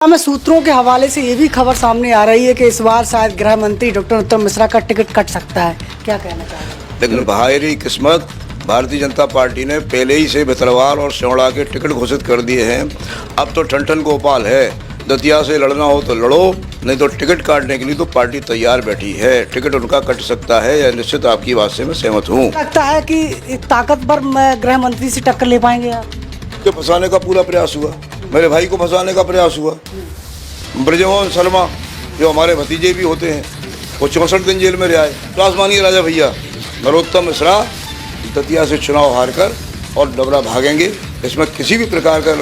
में सूत्रों के हवाले से ये भी खबर सामने आ रही है कि इस बार शायद गृह मंत्री डॉक्टर नरोत्तम मिश्रा का टिकट कट सकता है। क्या कहना चाह रहे हैं? लेकिन भारी किस्मत, भारतीय जनता पार्टी ने पहले ही से भितरवार और सिवड़ा के टिकट घोषित कर दिए हैं। अब तो ठन गोपाल है, दतिया से लड़ना हो तो लड़ो, नहीं तो टिकट काटने के लिए तो पार्टी तैयार बैठी है। टिकट उनका कट सकता है, यह निश्चित आपकी बात से मैं सहमत हूँ। लगता है कि एक ताकतवर गृह मंत्री से टक्कर ले पाएंगे आप? के फंसाने का पूरा प्रयास हुआ, मेरे भाई को फंसाने का प्रयास हुआ। ब्रजमोहन शर्मा जो हमारे भतीजे भी होते हैं, वो 64 दिन जेल में रहे। तो आसमानी राजा भैया नरोत्तम मिश्रा दतिया से चुनाव हार कर और डबरा भागेंगे, इसमें किसी भी प्रकार का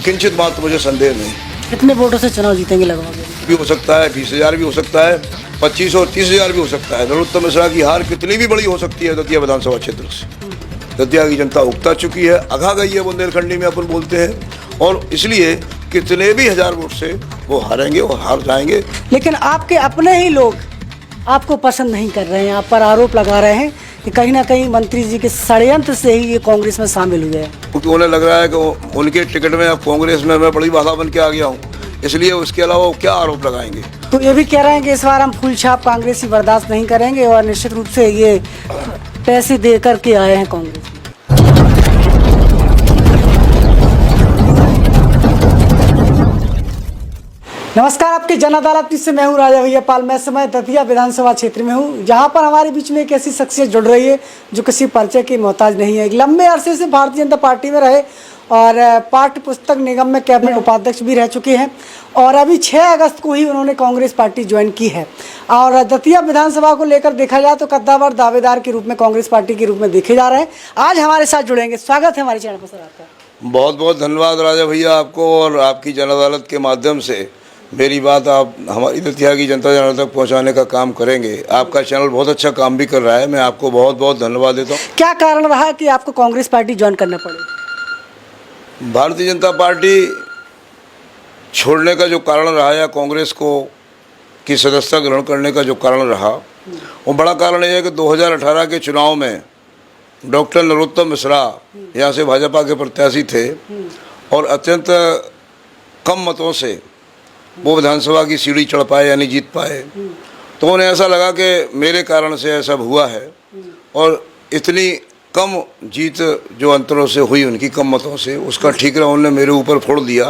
किंचित मात्र मुझे संदेह नहीं। कितने वोटों से चुनाव जीतेंगे लगभग? भी हो सकता है, 20,000 भी हो सकता है, 25 और 30,000 भी हो सकता है। नरोत्तम मिश्रा की हार कितनी भी बड़ी हो सकती है दतिया विधानसभा क्षेत्र से। दतिया की जनता उगता चुकी है, अघा गई है बुंदेलखंडी में अपन बोलते हैं, और इसलिए कितने भी हजार वोट से वो हारेंगे और हार जाएंगे। लेकिन आपके अपने ही लोग आपको पसंद नहीं कर रहे हैं, आप पर आरोप लगा रहे हैं कि कहीं ना कहीं मंत्री जी के षड्यंत्र से ही ये कांग्रेस में शामिल हुए हैं। क्योंकि उन्हें लग रहा है कि उनके टिकट में अब कांग्रेस में मैं बड़ी बाधा बन के आ गया हूँ, इसलिए उसके अलावा वो क्या आरोप लगाएंगे। तो ये भी कह रहे हैं कि इस बार हम फुल छाप कांग्रेसी बर्दाश्त नहीं करेंगे और निश्चित रूप से ये पैसे दे करके आए हैं कांग्रेस। नमस्कार, आपकी जन अदालत से मैं हूं राजा भैया पाल। मैं समय दतिया विधानसभा क्षेत्र में हूं, जहां पर हमारे बीच में एक ऐसी शख्सियत जुड़ रही है जो किसी परिचय की मोहताज नहीं है। एक लंबे अरसे से भारतीय जनता पार्टी में रहे और पाठ्य पुस्तक निगम में कैबिनेट उपाध्यक्ष भी रह चुके हैं, और अभी 6 अगस्त को ही उन्होंने कांग्रेस पार्टी ज्वाइन की है। और दतिया विधानसभा को लेकर देखा जाए तो कद्दावर दावेदार के रूप में कांग्रेस पार्टी के रूप में देखे जा रहे हैं। आज हमारे साथ जुड़ेंगे। स्वागत है हमारे चैनल पर सर आपका। बहुत बहुत धन्यवाद राजा भैया आपको, और आपकी जन अदालत के माध्यम से मेरी बात आप हमारी दतिया की जनता जन तक पहुंचाने का काम करेंगे। आपका चैनल बहुत अच्छा काम भी कर रहा है, मैं आपको बहुत बहुत धन्यवाद देता हूं। क्या कारण रहा कि आपको कांग्रेस पार्टी ज्वाइन करना पड़े? भारतीय जनता पार्टी छोड़ने का जो कारण रहा या कांग्रेस को की सदस्यता ग्रहण करने का जो कारण रहा, वो बड़ा कारण यह है कि 2018 के चुनाव में डॉक्टर नरोत्तम मिश्रा यहाँ से भाजपा के प्रत्याशी थे और अत्यंत कम मतों से वो विधानसभा की सीढ़ी चढ़ पाए यानी जीत पाए। तो उन्हें ऐसा लगा कि मेरे कारण से ऐसा हुआ है, और इतनी कम जीत जो अंतरों से हुई उनकी कम मतों से, उसका ठीकरा उन्होंने मेरे ऊपर फोड़ दिया।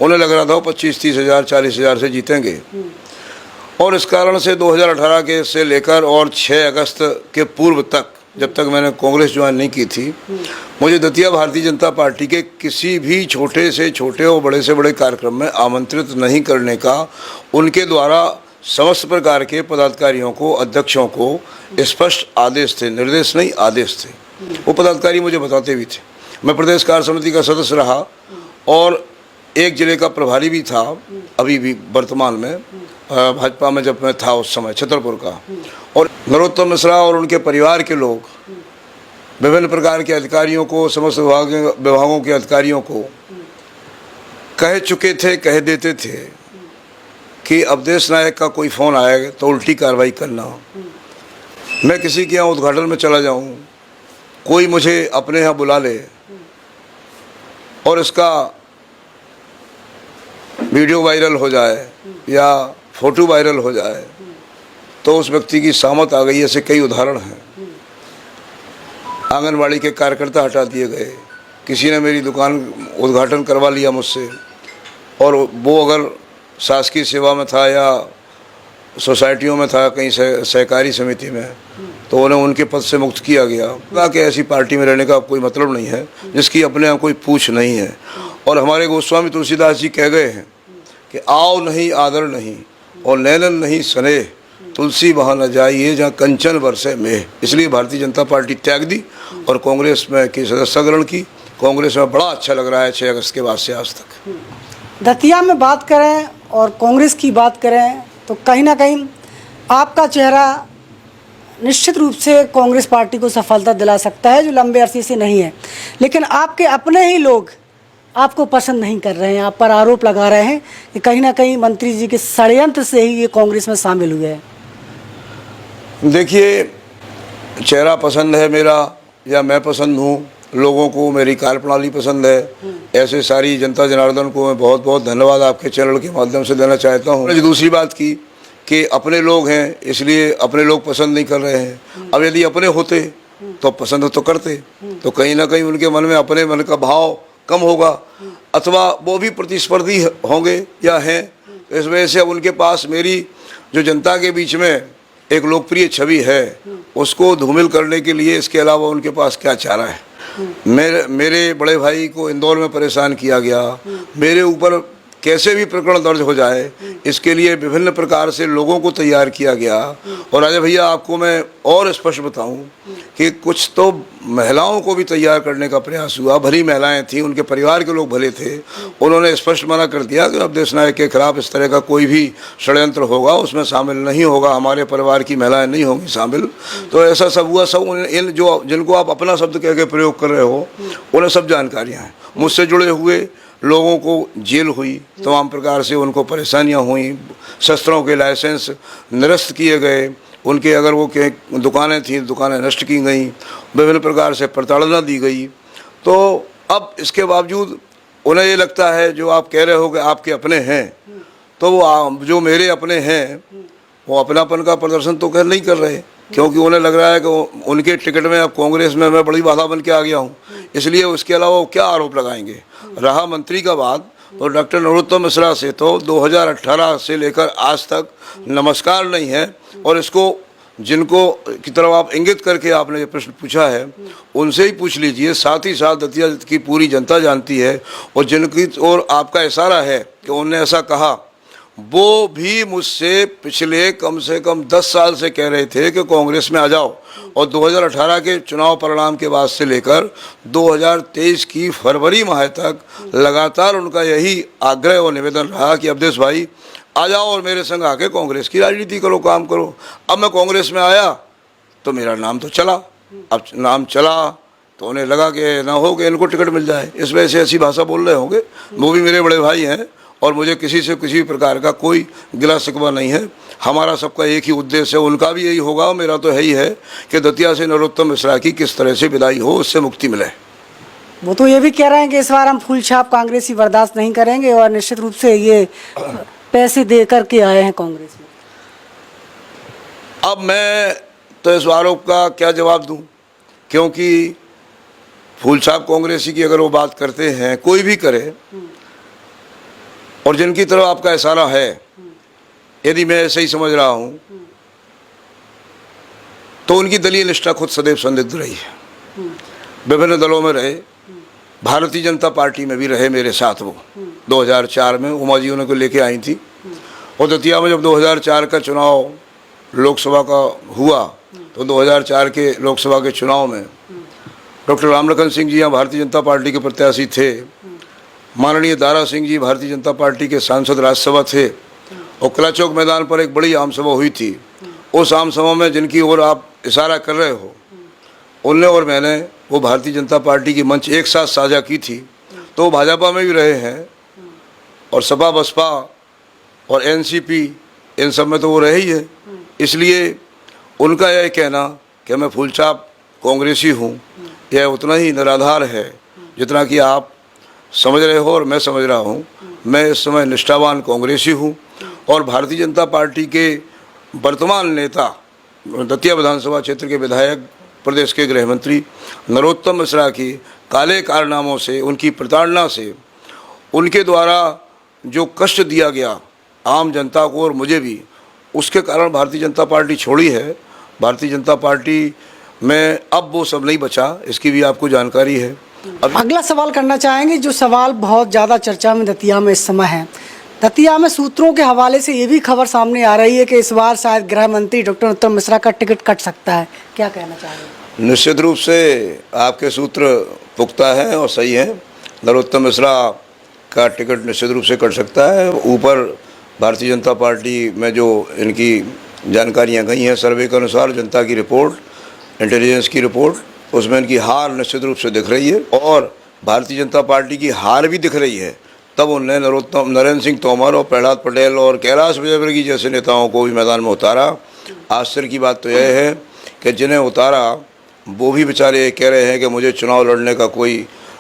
उन्हें लग रहा था वो 25-30 हज़ार 40 हज़ार से जीतेंगे, और इस कारण से 2018 के से लेकर और 6 अगस्त के पूर्व तक, जब तक मैंने कांग्रेस ज्वाइन नहीं की थी, मुझे दतिया भारतीय जनता पार्टी के किसी भी छोटे से छोटे और बड़े से बड़े कार्यक्रम में आमंत्रित नहीं करने का उनके द्वारा समस्त प्रकार के पदाधिकारियों को, अध्यक्षों को स्पष्ट आदेश थे, निर्देश नहीं आदेश थे। वो पदाधिकारी मुझे बताते भी थे। मैं प्रदेश कार्य समिति का सदस्य रहा और एक जिले का प्रभारी भी था, अभी भी वर्तमान में भाजपा में जब मैं था उस समय छतरपुर का। और नरोत्तम मिश्रा और उनके परिवार के लोग विभिन्न प्रकार के अधिकारियों को, समस्त विभागों के अधिकारियों को कह चुके थे, कह देते थे कि अवधेश नायक का कोई फ़ोन आएगा तो उल्टी कार्रवाई करना। मैं किसी के यहाँ उद्घाटन में चला जाऊँ, कोई मुझे अपने यहाँ बुला ले और इसका वीडियो वायरल हो जाए या फोटो वायरल हो जाए तो उस व्यक्ति की सामत आ गई। ऐसे कई उदाहरण हैं। आंगनवाड़ी के कार्यकर्ता हटा दिए गए, किसी ने मेरी दुकान उद्घाटन करवा लिया मुझसे, और वो अगर शासकीय सेवा में था या सोसाइटियों में था, कहीं सहकारी समिति में, तो उन्हें उनके पद से मुक्त किया गया। कहा कि ऐसी पार्टी में रहने का कोई मतलब नहीं है जिसकी अपने यहाँ कोई पूछ नहीं है। और हमारे गोस्वामी तुलसीदास जी कह गए हैं कि आओ नहीं आदर नहीं और नैनन नहीं स्नेह, तुलसी वहाँ न जाइए जहाँ कंचन बरसे मेह। इसलिए भारतीय जनता पार्टी त्याग दी और कांग्रेस में की सदस्यता ग्रहण की। कांग्रेस में बड़ा अच्छा लग रहा है 6 अगस्त के बाद से आज तक। दतिया में बात करें और कांग्रेस की बात करें तो कहीं ना कहीं आपका चेहरा निश्चित रूप से कांग्रेस पार्टी को सफलता दिला सकता है, जो लंबे अरसे से नहीं है। लेकिन आपके अपने ही लोग आपको पसंद नहीं कर रहे हैं, आप पर आरोप लगा रहे हैं कि कहीं ना कहीं मंत्री जी के षड्यंत्र से ही ये कांग्रेस में शामिल हुए हैं। देखिए, चेहरा पसंद है मेरा या मैं पसंद हूँ, लोगों को मेरी कार्यप्रणाली पसंद है। ऐसे सारी जनता जनार्दन को मैं बहुत बहुत धन्यवाद आपके चैनल के माध्यम से देना चाहता हूँ। दूसरी बात की कि अपने लोग हैं इसलिए अपने लोग पसंद नहीं कर रहे हैं। अब यदि अपने होते तो पसंद तो करते, तो कहीं ना कहीं उनके मन में अपने मन का भाव कम होगा, अथवा वो भी प्रतिस्पर्धी होंगे या हैं। इस वजह से अब उनके पास मेरी जो जनता के बीच में एक लोकप्रिय छवि है उसको धूमिल करने के लिए इसके अलावा उनके पास क्या चारा है। मेरे बड़े भाई को इंदौर में परेशान किया गया, मेरे ऊपर कैसे भी प्रकरण दर्ज हो जाए इसके लिए विभिन्न प्रकार से लोगों को तैयार किया गया। और राजा भैया आपको मैं और स्पष्ट बताऊं कि कुछ तो महिलाओं को भी तैयार करने का प्रयास हुआ। भली महिलाएं थीं, उनके परिवार के लोग भले थे, उन्होंने स्पष्ट मना कर दिया कि अब देश नायक के खिलाफ इस तरह का कोई भी षड्यंत्र होगा उसमें शामिल नहीं होगा, हमारे परिवार की महिलाएं नहीं होंगी शामिल। तो ऐसा सब हुआ। सब इन जो जिनको आप अपना शब्द कह के प्रयोग कर रहे हो उन्हें सब जानकारियाँ हैं। मुझसे जुड़े हुए लोगों को जेल हुई, तमाम प्रकार से उनको परेशानियां हुई, शस्त्रों के लाइसेंस निरस्त किए गए, उनके अगर वो दुकानें थीं दुकानें नष्ट की गई, विभिन्न प्रकार से प्रताड़ना दी गई। तो अब इसके बावजूद उन्हें ये लगता है जो आप कह रहे हो कि आपके अपने हैं, तो वो जो मेरे अपने हैं वो अपनापन का प्रदर्शन तो नहीं कर रहे, क्योंकि उन्हें लग रहा है कि उनके टिकट में अब कांग्रेस में मैं बड़ी बाधा बन के आ गया हूँ, इसलिए उसके अलावा वो क्या आरोप लगाएंगे। रहा मंत्री का बात, तो डॉक्टर नरोत्तम मिश्रा से तो 2018 से लेकर आज तक नमस्कार नहीं है। और इसको जिनको की तरफ आप इंगित करके आपने ये प्रश्न पूछा है उनसे ही पूछ लीजिए। साथ ही साथ दतिया की पूरी जनता जानती है, और जिनकी और आपका इशारा है कि उन्होंने ऐसा कहा, वो भी मुझसे पिछले कम से कम 10 साल से कह रहे थे कि कांग्रेस में आ जाओ। और 2018 के चुनाव परिणाम के बाद से लेकर 2023 की फरवरी माह तक लगातार उनका यही आग्रह और निवेदन रहा कि अवधेश भाई आ जाओ और मेरे संग आके कांग्रेस की राजनीति करो, काम करो। अब मैं कांग्रेस में आया तो मेरा नाम तो चला, अब नाम चला तो उन्हें लगा कि ना हो कि इनको टिकट मिल जाए, इस वजह से ऐसी भाषा बोल रहे होंगे। वो भी मेरे बड़े भाई हैं और मुझे किसी से किसी प्रकार का कोई गिला शिकवा नहीं है। हमारा सबका एक ही उद्देश्य है, उनका भी यही होगा, मेरा तो है ही है कि दतिया से नरोत्तम मिश्रा की किस तरह से विदाई हो, उससे मुक्ति मिले। वो तो ये भी कह रहे हैं कि इस बार हम फूल छाप कांग्रेसी बर्दाश्त नहीं करेंगे और निश्चित रूप से ये पैसे दे करके आए हैं कांग्रेस में। अब मैं तो इस आरोप का क्या जवाब दूं, क्योंकि फूल छाप कांग्रेसी की अगर वो बात करते हैं, कोई भी करे, और जिनकी तरफ आपका इशारा है, यदि मैं ऐसे ही समझ रहा हूं तो उनकी दलीय निष्ठा खुद सदैव संदिग्ध रही है। विभिन्न दलों में रहे, भारतीय जनता पार्टी में भी रहे मेरे साथ। वो 2004 में उमा जी उनको लेके आई थी, और दतिया में जब 2004 का चुनाव लोकसभा का हुआ तो 2004 के लोकसभा के चुनाव में डॉक्टर रामलखन सिंह जी यहाँ भारतीय जनता पार्टी के प्रत्याशी थे, माननीय दारा सिंह जी भारतीय जनता पार्टी के सांसद राज्यसभा थे, और किला चौक मैदान पर एक बड़ी आम सभा हुई थी। उस आम सभा में जिनकी ओर आप इशारा कर रहे हो, उनने और मैंने वो भारतीय जनता पार्टी की मंच एक साथ साझा की थी। तो भाजपा में भी रहे हैं, और सपा बसपा और एनसीपी इन सब में तो वो रहे ही है। इसलिए उनका यह कहना कि मैं फूलछाप कांग्रेसी हूँ, यह उतना ही निराधार है जितना कि आप समझ रहे हो और मैं समझ रहा हूँ। मैं इस समय निष्ठावान कांग्रेसी हूँ, और भारतीय जनता पार्टी के वर्तमान नेता, दतिया विधानसभा क्षेत्र के विधायक, प्रदेश के गृह मंत्री नरोत्तम मिश्रा की काले कारनामों से, उनकी प्रताड़ना से, उनके द्वारा जो कष्ट दिया गया आम जनता को और मुझे भी, उसके कारण भारतीय जनता पार्टी छोड़ी है। भारतीय जनता पार्टी में अब वो सब नहीं बचा, इसकी भी आपको जानकारी है। अगला सवाल करना चाहेंगे, जो सवाल बहुत ज़्यादा चर्चा में दतिया में इस समय है। दतिया में सूत्रों के हवाले से ये भी खबर सामने आ रही है कि इस बार शायद गृह मंत्री डॉक्टर नरोत्तम मिश्रा का टिकट कट सकता है, क्या कहना चाहेंगे? निश्चित रूप से आपके सूत्र पुख्ता हैं और सही हैं। नरोत्तम मिश्रा का टिकट निश्चित रूप से कट सकता है। ऊपर भारतीय जनता पार्टी में जो इनकी जानकारियाँ गई हैं, सर्वे के अनुसार, जनता की रिपोर्ट, इंटेलिजेंस की रिपोर्ट, उसमें इनकी हार निश्चित रूप से दिख रही है, और भारतीय जनता पार्टी की हार भी दिख रही है। तब उनने नरेंद्र सिंह तोमर और प्रहलाद पटेल और कैलाश विजयवर्गीय जैसे नेताओं को भी मैदान में उतारा। आश्चर्य की बात तो यह है कि जिन्हें उतारा वो भी बेचारे कह रहे हैं कि मुझे चुनाव लड़ने का कोई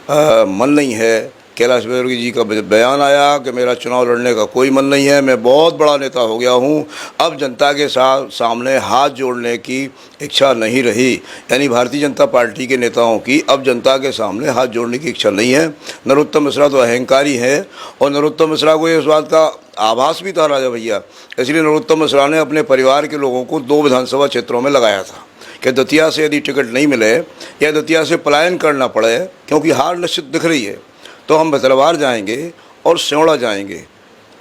मन नहीं है। कैलाश विजयवर्गीय जी का बयान आया कि मेरा चुनाव लड़ने का कोई मन नहीं है, मैं बहुत बड़ा नेता हो गया हूँ, अब जनता के सामने हाथ जोड़ने की इच्छा नहीं रही। यानी भारतीय जनता पार्टी के नेताओं की अब जनता के सामने हाथ जोड़ने की इच्छा नहीं है। नरोत्तम मिश्रा तो अहंकारी है और नरोत्तम मिश्रा को इस बात का आभास भी था राजा भैया, इसलिए नरोत्तम मिश्रा ने अपने परिवार के लोगों को 2 विधानसभा क्षेत्रों में लगाया था कि दतिया से यदि टिकट नहीं मिले या दतिया से पलायन करना पड़े, क्योंकि हार निश्चित दिख रही है, तो हम भतलवार जाएंगे और सियोड़ा जाएंगे।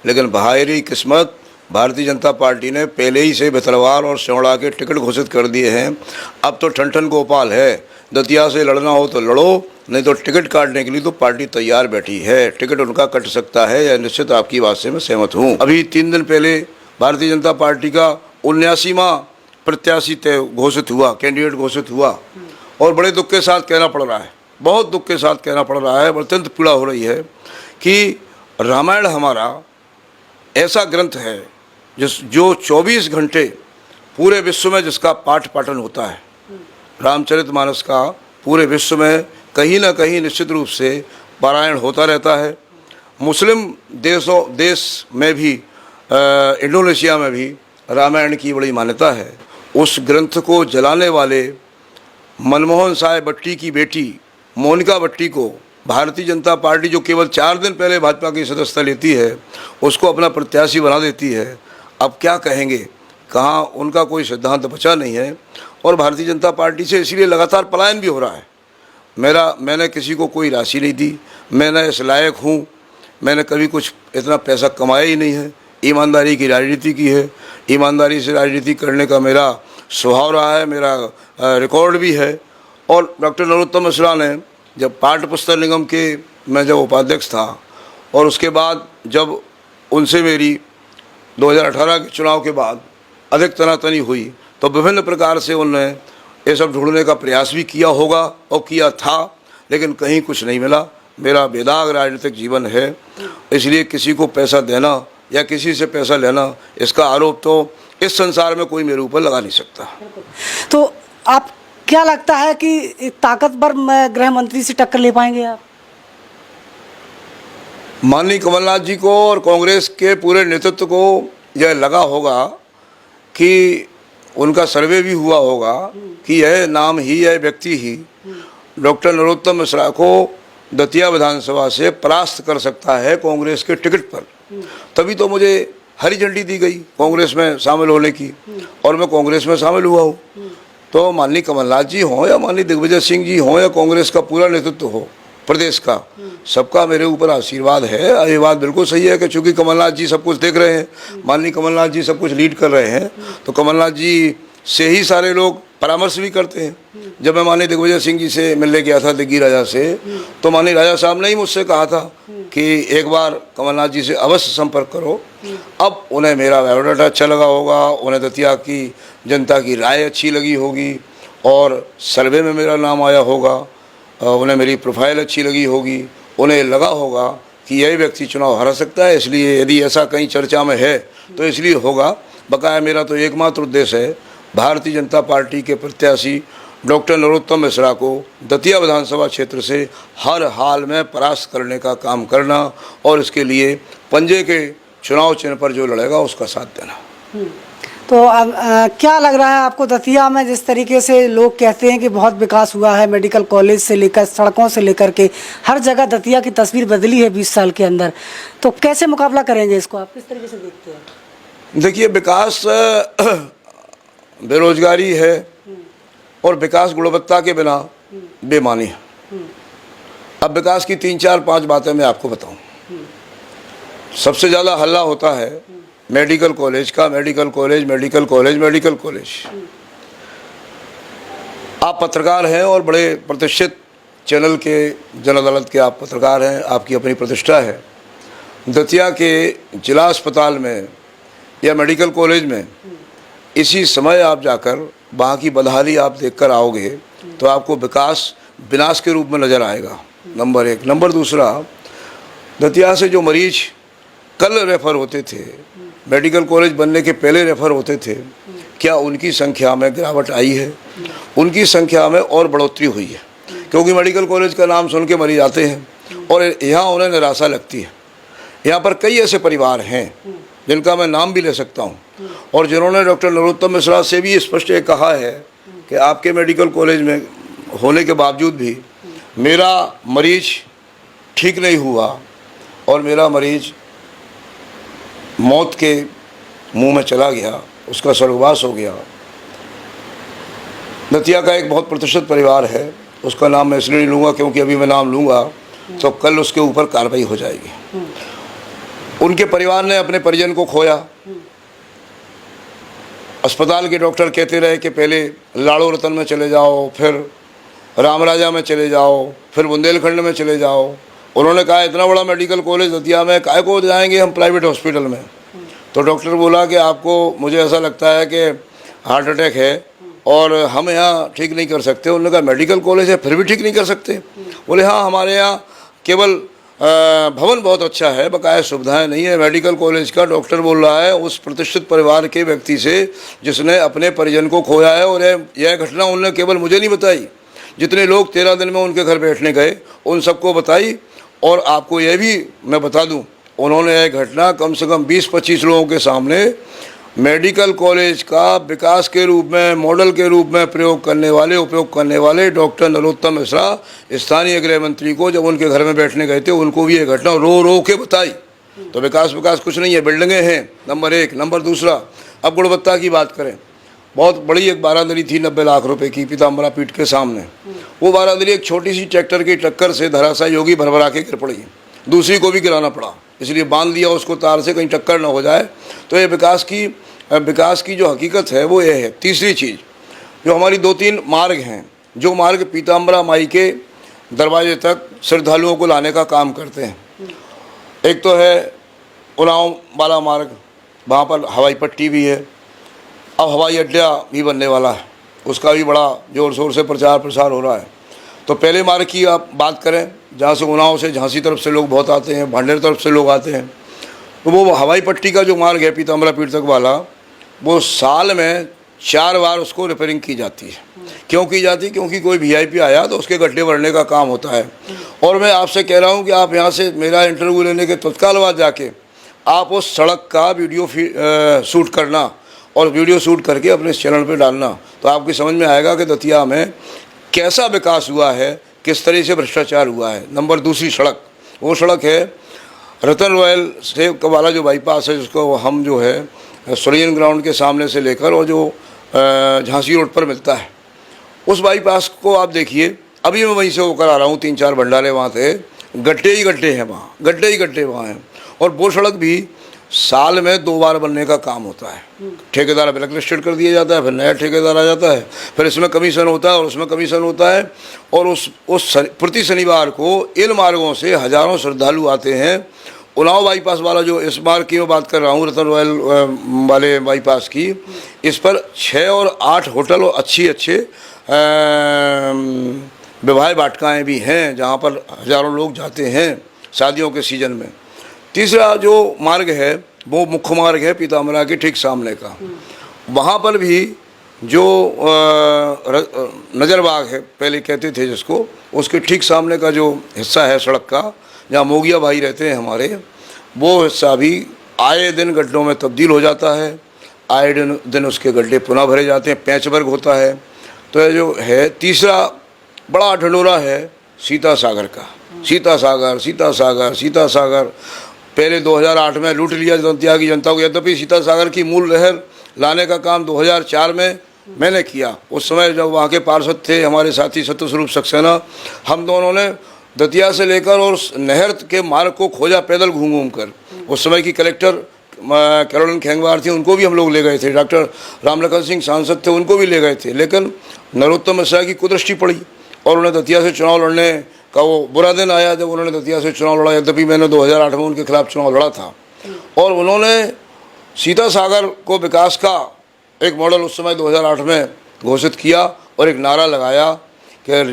लेकिन बहायरी किस्मत भारतीय जनता पार्टी ने पहले ही से भतलवार और सियोड़ा के टिकट घोषित कर दिए हैं। अब तो ठन गोपाल है, दतिया से लड़ना हो तो लड़ो, नहीं तो टिकट काटने के लिए तो पार्टी तैयार बैठी है। टिकट उनका कट सकता है, यह निश्चित आपकी बात से मैं सहमत हूँ। अभी 3 दिन पहले भारतीय जनता पार्टी का 79वां प्रत्याशी तय घोषित हुआ, कैंडिडेट घोषित हुआ, और बड़े दुख के साथ कहना पड़ रहा है, बहुत दुख के साथ कहना पड़ रहा है, अत्यंत पीड़ा हो रही है कि रामायण हमारा ऐसा ग्रंथ है जो 24 घंटे पूरे विश्व में जिसका पाठ पाठन होता है। रामचरितमानस का पूरे विश्व में कहीं ना कहीं निश्चित रूप से पारायण होता रहता है। मुस्लिम देश में भी, इंडोनेशिया में भी रामायण की बड़ी मान्यता है। उस ग्रंथ को जलाने वाले मनमोहन साय बट्टी की बेटी मोनिका बट्टी को भारतीय जनता पार्टी, जो केवल 4 दिन पहले भाजपा की सदस्यता लेती है, उसको अपना प्रत्याशी बना देती है। अब क्या कहेंगे, कहाँ उनका कोई सिद्धांत बचा नहीं है, और भारतीय जनता पार्टी से इसीलिए लगातार पलायन भी हो रहा है। मैंने किसी को कोई राशि नहीं दी, मैं इस लायक हूँ, मैंने कभी कुछ इतना पैसा कमाया ही नहीं है, ईमानदारी की राजनीति की है, ईमानदारी से राजनीति करने का मेरा स्वभाव रहा है, मेरा रिकॉर्ड भी है। और डॉक्टर नरोत्तम मिश्रा ने जब पाठ्य पुस्तक निगम के मैं जब उपाध्यक्ष था, और उसके बाद जब उनसे मेरी 2018 के चुनाव के बाद अधिक तनातनी हुई, तो विभिन्न प्रकार से उन्होंने ये सब ढूंढने का प्रयास भी किया होगा और किया था, लेकिन कहीं कुछ नहीं मिला। मेरा बेदाग राजनीतिक जीवन है, इसलिए किसी को पैसा देना या किसी से पैसा लेना, इसका आरोप तो इस संसार में कोई मेरे ऊपर लगा नहीं सकता। तो आप क्या लगता है कि ताकतवर गृह मंत्री से टक्कर ले पाएंगे आप? माननीय कमलनाथ जी को और कांग्रेस के पूरे नेतृत्व को यह लगा होगा कि उनका सर्वे भी हुआ होगा कि यह नाम ही, यह व्यक्ति ही डॉक्टर नरोत्तम मिश्रा को दतिया विधानसभा से परास्त कर सकता है कांग्रेस के टिकट पर। तभी तो मुझे हरी झंडी दी गई कांग्रेस में शामिल होने की, और मैं कांग्रेस में शामिल हुआ हूँ। तो माननीय कमलनाथ जी हों या माननीय दिग्विजय सिंह जी हों या कांग्रेस का पूरा नेतृत्व हो प्रदेश का, सबका मेरे ऊपर आशीर्वाद है। ये बात बिल्कुल सही है कि चूँकि कमलनाथ जी सब कुछ देख रहे हैं, माननीय कमलनाथ जी सब कुछ लीड कर रहे हैं, तो कमलनाथ जी से ही सारे लोग परामर्श भी करते हैं। जब मैं माननीय दिग्विजय सिंह जी से मिलने गया था दिग्गी राजा से, तो माननीय राजा साहब ने ही मुझसे कहा था कि एक बार कमलनाथ जी से अवश्य संपर्क करो। अब उन्हें मेरा बायोडाटा अच्छा लगा होगा, उन्हें दतिया की जनता की राय अच्छी लगी होगी, और सर्वे में मेरा नाम आया होगा, उन्हें मेरी प्रोफाइल अच्छी लगी होगी, उन्हें लगा होगा कि यही व्यक्ति चुनाव हरा सकता है। इसलिए यदि ऐसा कहीं चर्चा में है तो इसलिए होगा। बकाया मेरा तो एकमात्र उद्देश्य है भारतीय जनता पार्टी के प्रत्याशी डॉक्टर नरोत्तम मिश्रा को दतिया विधानसभा क्षेत्र से हर हाल में परास्त करने का काम करना, और इसके लिए पंजे के चुनाव चिन्ह पर जो लड़ेगा उसका साथ देना। तो क्या लग रहा है आपको दतिया में, जिस तरीके से लोग कहते हैं कि बहुत विकास हुआ है, मेडिकल कॉलेज से लेकर सड़कों से लेकर के हर जगह दतिया की तस्वीर बदली है 20 साल के अंदर, तो कैसे मुकाबला करेंगे इसको, आप किस तरीके से देखते हैं? देखिए, विकास बेरोजगारी है और विकास गुणवत्ता के बिना बेमानी है। अब विकास की 3, 4, 5 बातें मैं आपको बताऊं। सबसे ज़्यादा हल्ला होता है मेडिकल कॉलेज का, medical college, medical college, medical college. आप पत्रकार हैं और बड़े प्रतिष्ठित चैनल के जन अदालत के आप पत्रकार हैं, आपकी अपनी प्रतिष्ठा है। दतिया के जिला अस्पताल में या मेडिकल कॉलेज में इसी समय आप जाकर वहाँ की बदहाली आप देखकर आओगे तो आपको विकास विनाश के रूप में नज़र आएगा, नंबर 1। नंबर 2, दतिया से जो मरीज कल रेफ़र होते थे, मेडिकल कॉलेज बनने के पहले रेफ़र होते थे, क्या उनकी संख्या में गिरावट आई है? उनकी संख्या में और बढ़ोतरी हुई है, क्योंकि मेडिकल कॉलेज का नाम सुन के मरीज आते हैं और यहाँ उन्हें निराशा लगती है। यहाँ पर कई ऐसे परिवार हैं जिनका मैं नाम भी ले सकता हूँ और जिन्होंने डॉक्टर नरोत्तम मिश्रा से भी स्पष्ट ये कहा है कि आपके मेडिकल कॉलेज में होने के बावजूद भी मेरा मरीज ठीक नहीं हुआ और मेरा मरीज मौत के मुंह में चला गया, उसका स्वर्गवास हो गया। दतिया का एक बहुत प्रतिष्ठित परिवार है, उसका नाम मैं इसलिए नहीं लूँगा क्योंकि अभी मैं नाम लूँगा तो कल उसके ऊपर कार्रवाई हो जाएगी। उनके परिवार ने अपने परिजन को खोया। अस्पताल के डॉक्टर कहते रहे कि पहले लाड़ो रतन में चले जाओ, फिर रामराजा में चले जाओ, फिर बुंदेलखंड में चले जाओ। उन्होंने कहा इतना बड़ा मेडिकल कॉलेज दतिया में काहे को जाएंगे हम प्राइवेट हॉस्पिटल में। तो डॉक्टर बोला कि आपको, मुझे ऐसा लगता है कि हार्ट अटैक है और हम यहाँ ठीक नहीं कर सकते। उन्होंने कहा मेडिकल कॉलेज है फिर भी ठीक नहीं कर सकते। बोले हाँ, हमारे यहाँ केवल भवन बहुत अच्छा है, बकाया सुविधाएं नहीं है। मेडिकल कॉलेज का डॉक्टर बोल रहा है उस प्रतिष्ठित परिवार के व्यक्ति से जिसने अपने परिजन को खोया है। और यह घटना उन्होंने केवल मुझे नहीं बताई, जितने लोग 13 दिन में उनके घर बैठने गए उन सबको बताई। और आपको यह भी मैं बता दूं, उन्होंने यह घटना कम से कम 20-25 लोगों के सामने मेडिकल कॉलेज का विकास के रूप में, मॉडल के रूप में उपयोग करने वाले डॉक्टर नरोत्तम मिश्रा स्थानीय गृह मंत्री को जब उनके घर में बैठने गए थे उनको भी ये घटना रो रो के बताई। तो विकास कुछ नहीं है, बिल्डिंगें हैं नंबर 1। नंबर दूसरा, अब गुणवत्ता की बात करें, बहुत बड़ी एक बारादरी थी 90 लाख रुपए की पीताम्बरा पीठ के सामने। वो बारादरी एक छोटी सी ट्रैक्टर की टक्कर से धराशायी होगी, भरभरा के गिर पड़ी। दूसरी को भी गिराना पड़ा, इसलिए बांध दिया उसको तार से, कहीं टक्कर ना हो जाए। तो ये विकास की जो हकीकत है वो ये है। तीसरी चीज़, जो हमारी 2-3 मार्ग हैं, जो मार्ग पीताम्बरा माई के दरवाजे तक श्रद्धालुओं को लाने का काम करते हैं। एक तो है उन्नाव वाला मार्ग, वहाँ पर हवाई पट्टी भी है, अब हवाई अड्डा भी बनने वाला है, उसका भी बड़ा ज़ोर शोर से प्रचार प्रसार हो रहा है। तो पहले मार्ग की आप बात करें, जहाँ से उन्नाव से झांसी तरफ से लोग बहुत आते हैं, भांडेर तरफ से लोग आते हैं, तो वो हवाई पट्टी का जो मार्ग है पीताम्बरा पीठ तक वाला, वो साल में 4 बार उसको रिपेयरिंग की जाती है। क्यों की जाती है? क्योंकि कोई वीआईपी आया तो उसके गड्ढे भरने का काम होता है। और मैं आपसे कह रहा हूँ कि आप यहाँ से मेरा इंटरव्यू लेने के तत्काल बाद जाके आप उस सड़क का वीडियो शूट करना और वीडियो शूट करके अपने चैनल पे डालना, तो आपकी समझ में आएगा कि दतिया में कैसा विकास हुआ है, किस तरह से भ्रष्टाचार हुआ है। नंबर दूसरी सड़क, वो सड़क है रतन रॉयल से वाला जो बाईपास है, जिसको हम जो है सुरैन ग्राउंड के सामने से लेकर और जो झांसी रोड पर मिलता है, उस बाईपास को आप देखिए। अभी मैं वहीं से होकर आ रहा हूँ, 3-4 भंडारे वहाँ थे, गड्ढे ही गड्ढे हैं वहाँ, गड्ढे ही गड्ढे वहाँ हैं। और वो सड़क भी साल में 2 बार बनने का काम होता है। ठेकेदार ब्लैक लिस्टेड कर दिया जाता है, फिर नया ठेकेदार आ जाता है, फिर इसमें कमीशन होता है और उसमें कमीशन होता है। और उस प्रति शनिवार को इन मार्गों से हज़ारों श्रद्धालु आते हैं। उन्नाव बाईपास वाला जो इस मार्ग की मैं बात कर रहा हूँ, रतन रॉयल वाले बाईपास की, इस पर 6 और 8 होटल और अच्छे विवाह वाटिकाएँ भी हैं, जहाँ पर हज़ारों लोग जाते हैं शादियों के सीजन में। तीसरा जो मार्ग है वो मुख्य मार्ग है पीताम्बरा के ठीक सामने का, वहाँ पर भी जो नज़रबाग है पहले कहते थे जिसको, उसके ठीक सामने का जो हिस्सा है सड़क का, जहाँ मोगिया भाई रहते हैं हमारे, वो हिस्सा भी आए दिन गड्ढों में तब्दील हो जाता है। आए दिन उसके गड्ढे पुनः भरे जाते हैं, पैच वर्क होता है। तो ये जो है तीसरा बड़ा ढंढोरा है सीता सागर का। सीता सागर पहले 2008 में लूट लिया दतिया की जनता को। यद्यपि सीता सागर की मूल लहर लाने का काम 2004 में मैंने किया। उस समय जब वहाँ के पार्षद थे हमारे साथी सत्य स्वरूप सक्सेना, हम दोनों ने दतिया से लेकर और नहर के मार्ग को खोजा पैदल घूम कर। उस समय की कलेक्टर कैरोलिन खेंगवार थी, उनको भी हम लोग ले गए थे। डॉक्टर रामलखन सिंह सांसद थे, उनको भी ले गए थे। लेकिन नरोत्तम मिश्रा की कुदृष्टि पड़ी और उन्हें दतिया से चुनाव लड़ने का वो बुरा दिन आया जब उन्होंने दतिया से चुनाव लड़ा। यद्यपि मैंने 2008 में उनके खिलाफ चुनाव लड़ा था। और उन्होंने सीता सागर को विकास का एक मॉडल उस समय 2008 में घोषित किया और एक नारा लगाया कि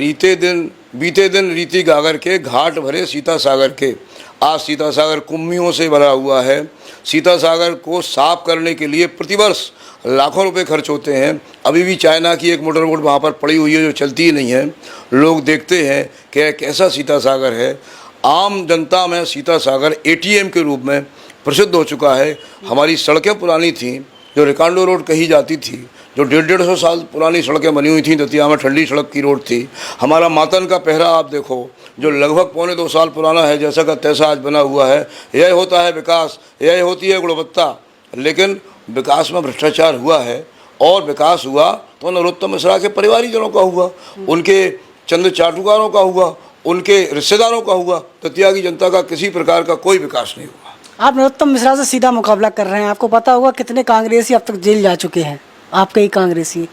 बीते दिन रीति गागर के घाट भरे सीता सागर के। आज सीता सागर कुम्मियों से भरा हुआ है। सीता सागर को साफ करने के लिए प्रतिवर्ष लाखों रुपए खर्च होते हैं। अभी भी चाइना की एक मोटर बोट वहाँ पर पड़ी हुई है जो चलती ही नहीं है। लोग देखते हैं कि कैसा सीता सागर है। आम जनता में सीता सागर एटीएम के रूप में प्रसिद्ध हो चुका है। हमारी सड़कें पुरानी थी, जो रिकांडो रोड कही जाती थी, जो 150 साल पुरानी सड़कें बनी हुई थी। दतिया में ठंडी सड़क की रोड थी। हमारा मातन का पहरा आप देखो, जो लगभग 1.25 साल पुराना है, जैसा का तैसा आज बना हुआ है। यह होता है विकास, यह होती है गुणवत्ता। लेकिन विकास में भ्रष्टाचार हुआ है, और विकास हुआ तो नरोत्तम मिश्रा के परिवारीजनों का हुआ, उनके चंद चाटुकारों का हुआ, उनके रिश्तेदारों का हुआ। दतिया की जनता का किसी प्रकार का कोई विकास नहीं हुआ। आप नरोत्तम मिश्रा से सीधा मुकाबला कर रहे हैं। आपको पता होगा कितने कांग्रेसी अब तक जेल जा चुके हैं, आपके ही कांग्रेसी।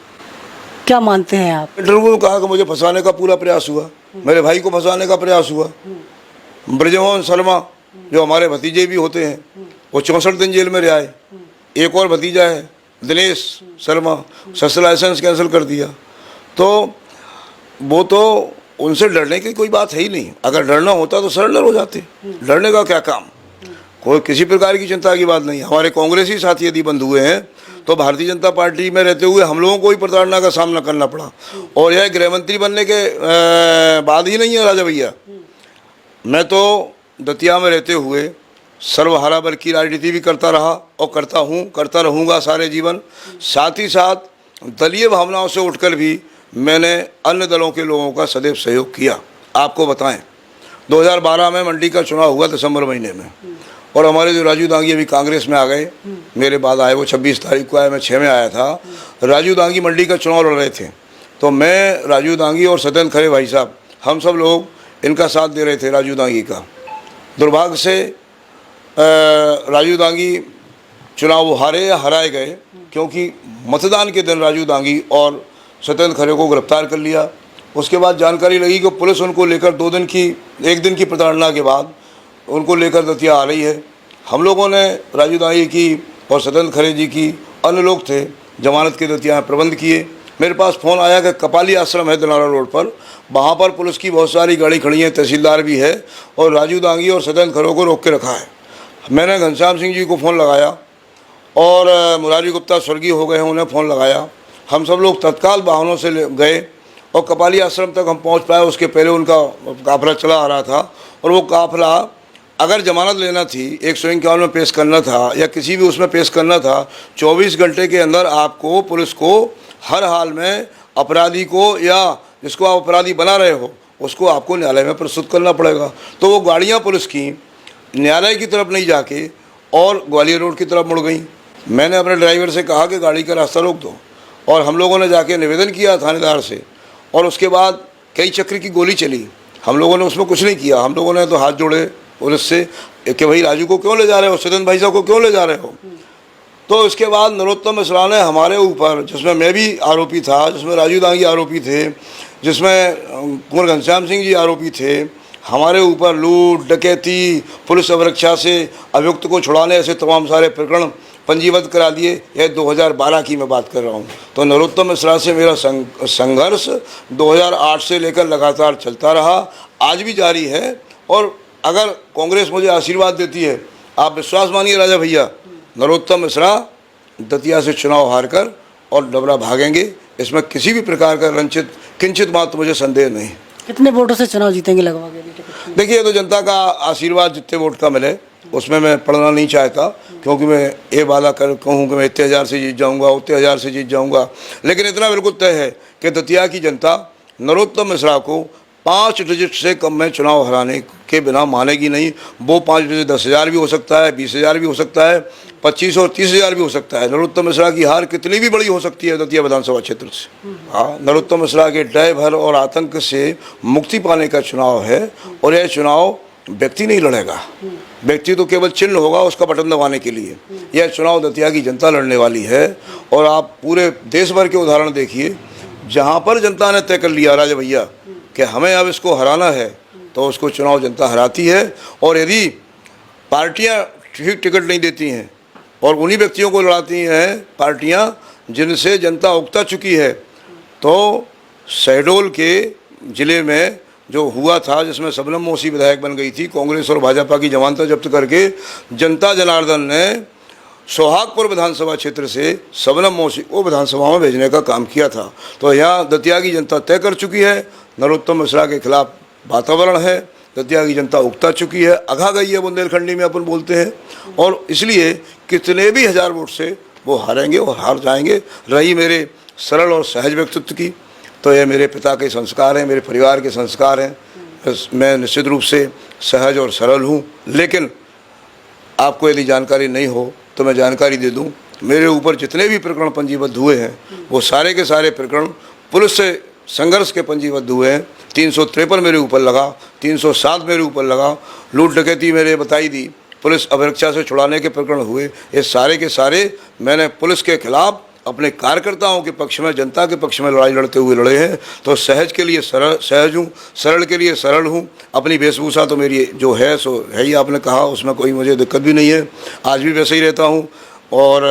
क्या मानते हैं आप? इंटरव्यू में कहा कि मुझे फंसाने का पूरा प्रयास हुआ, मेरे भाई को फंसाने का प्रयास हुआ। ब्रजमोहन शर्मा जो हमारे भतीजे भी होते हैं, वो 64 दिन जेल में रहा है। एक और भतीजा है दिनेश शर्मा, सस्ता लाइसेंस कैंसिल कर दिया। तो वो तो उनसे डरने की कोई बात है ही नहीं। अगर डरना होता तो सरेंडर हो जाते। डरने का क्या काम? कोई किसी प्रकार की चिंता की बात नहीं। हमारे कांग्रेसी साथी यदि बंद हुए हैं तो भारतीय जनता पार्टी में रहते हुए हम लोगों को ही प्रताड़ना का सामना करना पड़ा। और यह गृह मंत्री बनने के बाद ही नहीं है राजा भैया। मैं तो दतिया में रहते हुए सर्वहारा वर्ग की राजनीति भी करता रहा और करता हूँ, करता रहूँगा सारे जीवन। साथ ही साथ दलीय भावनाओं से उठकर भी मैंने अन्य दलों के लोगों का सदैव सहयोग किया। आपको बताएं, 2012 में मंडी का चुनाव हुआ दिसंबर महीने में, और हमारे जो राजू दांगी अभी कांग्रेस में आ गए, मेरे बाद आए, वो 26 तारीख को आए, मैं 6 में आया था। राजू दांगी मंडी का चुनाव लड़ रहे थे, तो मैं, राजू दांगी और सत्येंद्र खरे भाई साहब, हम सब लोग इनका साथ दे रहे थे राजू दांगी का। दुर्भाग्य से राजू दांगी चुनाव हारे या हराए गए, क्योंकि मतदान के दिन राजू दांगी और सत्येंद्र खरे को गिरफ्तार कर लिया। उसके बाद जानकारी लगी कि पुलिस उनको लेकर एक दिन की प्रताड़ना के बाद उनको लेकर दतिया आ रही है। हम लोगों ने राजू दांगी की और सत्येंद्र खरे जी की, अन्य लोग थे, जमानत के दतिया प्रबंध किए। मेरे पास फ़ोन आया कि कपाली आश्रम है दिनारा रोड पर, वहाँ पर पुलिस की बहुत सारी गाड़ी खड़ी है, तहसीलदार भी है, और राजू दांगी और सत्येंद्र खरे को रोक के रखा है। मैंने घनश्याम सिंह जी को फ़ोन लगाया, और मुरारी गुप्ता स्वर्गीय हो गए हैं, उन्हें फ़ोन लगाया। हम सब लोग तत्काल वाहनों से गए और कपाली आश्रम तक हम पहुंच पाए। उसके पहले उनका काफिला चला आ रहा था, और वो काफिला अगर जमानत लेना थी, 151 में पेश करना था, या किसी भी उसमें पेश करना था, 24 घंटे के अंदर आपको, पुलिस को हर हाल में अपराधी को, या जिसको आप अपराधी बना रहे हो, उसको आपको न्यायालय में प्रस्तुत करना पड़ेगा। तो वो गाड़ियाँ पुलिस की न्यायालय की तरफ नहीं जाके और ग्वालियर रोड की तरफ मुड़ गई। मैंने अपने ड्राइवर से कहा कि गाड़ी का रास्ता रोक दो, और हम लोगों ने जाके निवेदन किया थानेदार से, और उसके बाद कई चक्र की गोली चली। हम लोगों ने उसमें कुछ नहीं किया। हम लोगों ने तो हाथ जोड़े पुलिस से कि भाई राजू को क्यों ले जा रहे हो, सत्येंद्र भाई साहब को क्यों ले जा रहे हो। तो इसके बाद नरोत्तम मिश्रा ने हमारे ऊपर, जिसमें मैं भी आरोपी था, जिसमें राजू दांगी आरोपी थे, जिसमें कुंवर घनश्याम सिंह जी आरोपी थे, हमारे ऊपर लूट, डकैती, पुलिस अवरक्षा से अभियुक्त को छुड़ाने, ऐसे तमाम सारे प्रकरण पंजीबद्ध करा दिए। यह 2012 की मैं बात कर रहा हूँ। तो नरोत्तम मिश्रा से मेरा संघर्ष 2008 से लेकर लगातार चलता रहा, आज भी जारी है। और अगर कांग्रेस मुझे आशीर्वाद देती है, आप विश्वास मानिए राजा भैया, नरोत्तम मिश्रा दतिया से चुनाव हारकर और डबरा भागेंगे। इसमें किसी भी प्रकार का किंचित मात्र मुझे संदेह नहीं। कितने वोटों से चुनाव जीतेंगे लगभग? देखिए, तो जनता का आशीर्वाद जितने वोट का मिले उसमें मैं पढ़ना नहीं चाहता, क्योंकि मैं ये वादा कहूँ कि मैं इतने हज़ार से जीत जाऊँगा, उतने हज़ार से जीत जाऊँगा। लेकिन इतना बिल्कुल तय है कि दतिया की जनता नरोत्तम मिश्रा को 5 डिजिट से कम में चुनाव हराने के बिना मानेगी नहीं। वो 5 डिजिट 10,000 भी हो सकता है, 20,000 भी हो सकता है, 25 और 30,000 भी हो सकता है। नरोत्तम मिश्रा की हार कितनी भी बड़ी हो सकती है दतिया विधानसभा क्षेत्र से। हाँ, नरोत्तम मिश्रा के डर, भर और आतंक से मुक्ति पाने का चुनाव है। और यह चुनाव व्यक्ति नहीं लड़ेगा, व्यक्ति तो केवल चिन्ह होगा उसका बटन दबाने के लिए। यह चुनाव दतिया की जनता लड़ने वाली है। और आप पूरे देश भर के उदाहरण देखिए, जहाँ पर जनता ने तय कर लिया राजा भैया कि हमें अब इसको हराना है, तो उसको चुनाव जनता हराती है। और यदि पार्टियां ठीक टिकट नहीं देती हैं और उन्हीं व्यक्तियों को लड़ाती हैं पार्टियां जिनसे जनता उकता चुकी है, तो शहडोल के ज़िले में जो हुआ था, जिसमें शबनम मौसी विधायक बन गई थी, कांग्रेस और भाजपा की जमानत जब्त करके जनता जनार्दन ने सोहागपुर विधानसभा क्षेत्र से शबनम मौसी को विधानसभा में भेजने का काम किया था। तो यहाँ दतिया की जनता तय कर चुकी है, नरोत्तम मिश्रा के खिलाफ वातावरण है, दतिया की जनता उकता चुकी है, अघा गई है बुंदेलखंडी में अपन बोलते हैं, और इसलिए कितने भी हजार वोट से वो हारेंगे और हार जाएंगे। रही मेरे सरल और सहज व्यक्तित्व की, तो ये मेरे पिता के संस्कार हैं, मेरे परिवार के संस्कार हैं। मैं निश्चित रूप से सहज और सरल हूँ, लेकिन आपको यदि जानकारी नहीं हो तो मैं जानकारी दे दूं, मेरे ऊपर जितने भी प्रकरण पंजीबद्ध हुए हैं वो सारे के सारे प्रकरण पुलिस से संघर्ष के पंजीबद्ध हुए हैं। 353 मेरे ऊपर लगा, 307 मेरे ऊपर लगा, लूट डकैती मेरे बताई दी, पुलिस अभिरक्षा से छुड़ाने के प्रकरण हुए। ये सारे के सारे मैंने पुलिस के खिलाफ अपने कार्यकर्ताओं के पक्ष में, जनता के पक्ष में लड़ाई लड़ते हुए लड़े हैं। तो सहज के लिए सहज हूँ, सरल के लिए सरल हूँ। अपनी वेशभूषा तो मेरी जो है सो है ही, आपने कहा, उसमें कोई मुझे दिक्कत भी नहीं है। आज भी वैसे ही रहता हूँ और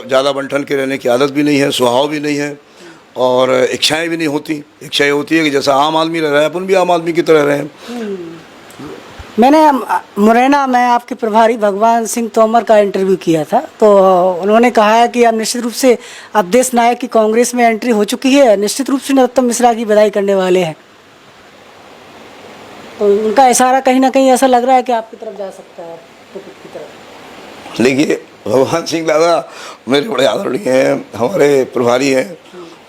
ज़्यादा बंठन के रहने की आदत भी नहीं है, स्वभाव भी नहीं है, और इच्छाएँ भी नहीं होती। इच्छाएँ होती है कि जैसा आम आदमी रह रहा है, अपन भी आम आदमी की तरह रहें। मैंने मुरैना में आपके प्रभारी भगवान सिंह तोमर का इंटरव्यू किया था, तो उन्होंने कहा है कि अब निश्चित रूप से अब देश नायक की कांग्रेस में एंट्री हो चुकी है, निश्चित रूप से नरोत्तम मिश्रा की विदाई करने वाले हैं। तो उनका इशारा कहीं ना कहीं ऐसा लग रहा है कि आपकी तरफ जा सकता है, टिकट की तरफ। देखिए, भगवान सिंह दादा मेरे बड़े आदरणीय हैं, हमारे प्रभारी हैं,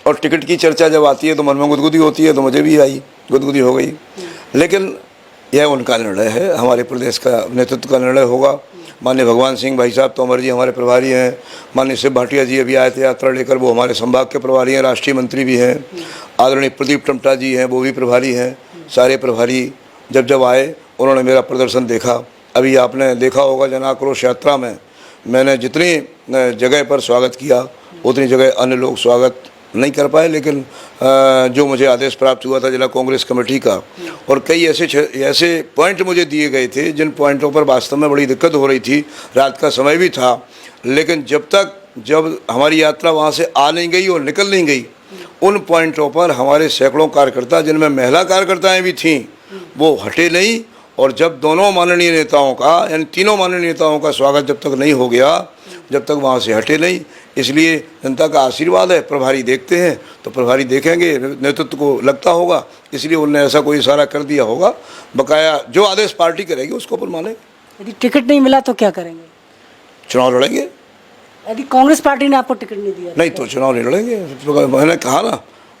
और टिकट की चर्चा जब आती है तो मन में गुदगुदी होती है, तो मुझे भी आई, गुदगुदी हो गई। लेकिन यह उनका निर्णय है, हमारे प्रदेश का नेतृत्व का निर्णय होगा। माननीय भगवान सिंह भाई साहब तोमर जी हमारे प्रभारी हैं, माननीय शिव भाटिया जी अभी आए थे यात्रा लेकर, वो हमारे संभाग के प्रभारी हैं, राष्ट्रीय मंत्री भी हैं। आदरणीय प्रदीप टमटा जी हैं, वो भी प्रभारी हैं। सारे प्रभारी जब आए, उन्होंने मेरा प्रदर्शन देखा। अभी आपने देखा होगा जन आक्रोश यात्रा में मैंने जितनी जगह पर स्वागत किया, उतनी जगह अन्य लोग स्वागत नहीं कर पाए, लेकिन जो मुझे आदेश प्राप्त हुआ था जिला कांग्रेस कमेटी का, और कई ऐसे पॉइंट मुझे दिए गए थे जिन पॉइंटों पर वास्तव में बड़ी दिक्कत हो रही थी। रात का समय भी था, लेकिन जब हमारी यात्रा वहाँ से आ नहीं गई और निकल नहीं गई, उन पॉइंटों पर हमारे सैकड़ों कार्यकर्ता, जिनमें महिला कार्यकर्ताएँ भी थीं, वो हटे नहीं। और जब दोनों माननीय नेताओं का, यानी तीनों माननीय नेताओं का स्वागत जब तक नहीं हो गया, जब तक वहाँ से हटे नहीं, इसलिए जनता का आशीर्वाद है। प्रभारी देखते हैं तो प्रभारी देखेंगे, नेतृत्व को लगता होगा, इसलिए उन्होंने ऐसा कोई इशारा कर दिया होगा। बकाया जो आदेश पार्टी करेगी उसको अपन माने। यदि टिकट नहीं मिला तो क्या करेंगे? चुनाव लड़ेंगे। यदि कांग्रेस पार्टी ने आपको टिकट नहीं दिया नहीं तो चुनाव नहीं लड़ेंगे। तो मैंने कहा ना,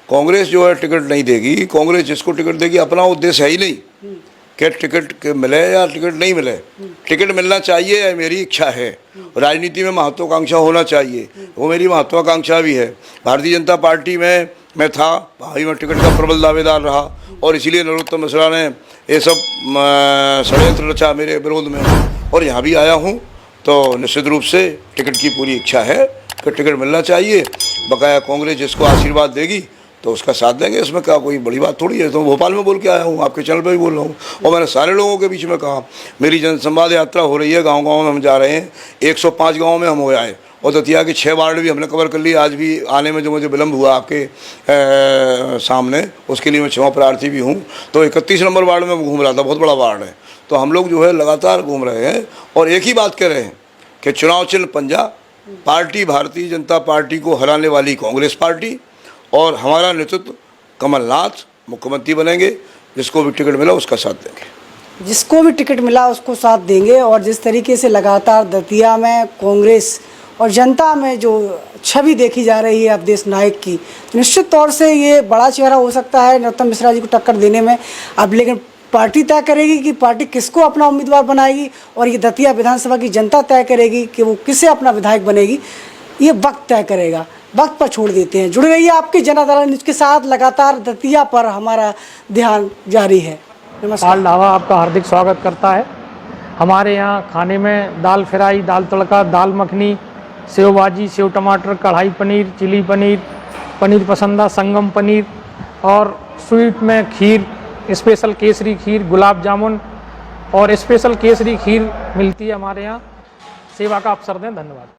कांग्रेस जो है टिकट नहीं देगी। कांग्रेस जिसको टिकट देगी, अपना उद्देश्य है ही नहीं कि टिकट मिले या टिकट नहीं मिले। टिकट मिलना चाहिए, यह मेरी इच्छा है। राजनीति में महत्वाकांक्षा होना चाहिए, वो मेरी महत्वाकांक्षा भी है। भारतीय जनता पार्टी में मैं था, भाई मैं टिकट का प्रबल दावेदार रहा, और इसीलिए नरोत्तम मिश्रा ने ये सब षड्यंत्र रचा मेरे विरोध में, और यहाँ भी आया हूँ। तो निश्चित रूप से टिकट की पूरी इच्छा है कि टिकट मिलना चाहिए। बकाया कांग्रेस जिसको आशीर्वाद देगी तो उसका साथ देंगे, इसमें क्या कोई बड़ी बात थोड़ी है। तो भोपाल में बोल के आया हूँ, आपके चैनल पर भी बोल रहा हूँ, और मैंने सारे लोगों के बीच में कहा। मेरी जनसंवाद यात्रा हो रही है, गांव-गांव में हम जा रहे हैं। 105 गाँव में हम हो आए, और दतिया के 6 वार्ड भी हमने कवर कर लिए। आज भी आने में जो मुझे विलम्ब हुआ आपके सामने, उसके लिए मैं क्षमा प्रार्थी भी हूँ। तो 31 नंबर वार्ड में घूम रहा था, बहुत बड़ा वार्ड है। तो हम लोग जो है लगातार घूम रहे हैं, और एक ही बात कह रहे हैं कि चुनाव चिन्ह पंजा, पार्टी भारतीय जनता पार्टी को हराने वाली कांग्रेस पार्टी, और हमारा नेतृत्व कमलनाथ मुख्यमंत्री बनेंगे। जिसको भी टिकट मिला उसका साथ देंगे। जिसको भी टिकट मिला उसको साथ देंगे। और जिस तरीके से लगातार दतिया में कांग्रेस और जनता में जो छवि देखी जा रही है अब देश नायक की, निश्चित तौर से ये बड़ा चेहरा हो सकता है नरोत्तम मिश्रा जी को टक्कर देने में। अब लेकिन पार्टी तय करेगी कि पार्टी किसको अपना उम्मीदवार बनाएगी, और ये दतिया विधानसभा की जनता तय करेगी कि वो किसे अपना विधायक बनेगी। ये वक्त तय करेगा, वक्त पर छोड़ देते हैं। जुड़े रहिए आपकी जनता न्यूज़ के साथ, लगातार दतिया पर हमारा ध्यान जारी है। नमस्कार। पाल ढाबा आपका हार्दिक स्वागत करता है। हमारे यहाँ खाने में दाल फ्राई, दाल तड़का, दाल मखनी, सेव भाजी, सेव टमाटर, कढ़ाई पनीर, चिली पनीर, पनीर पसंदा, संगम पनीर, और स्वीट में खीर, स्पेशल केसरी खीर, गुलाब जामुन और स्पेशल केसरी खीर मिलती है हमारे यहाँ। सेवा का अवसर दें, धन्यवाद।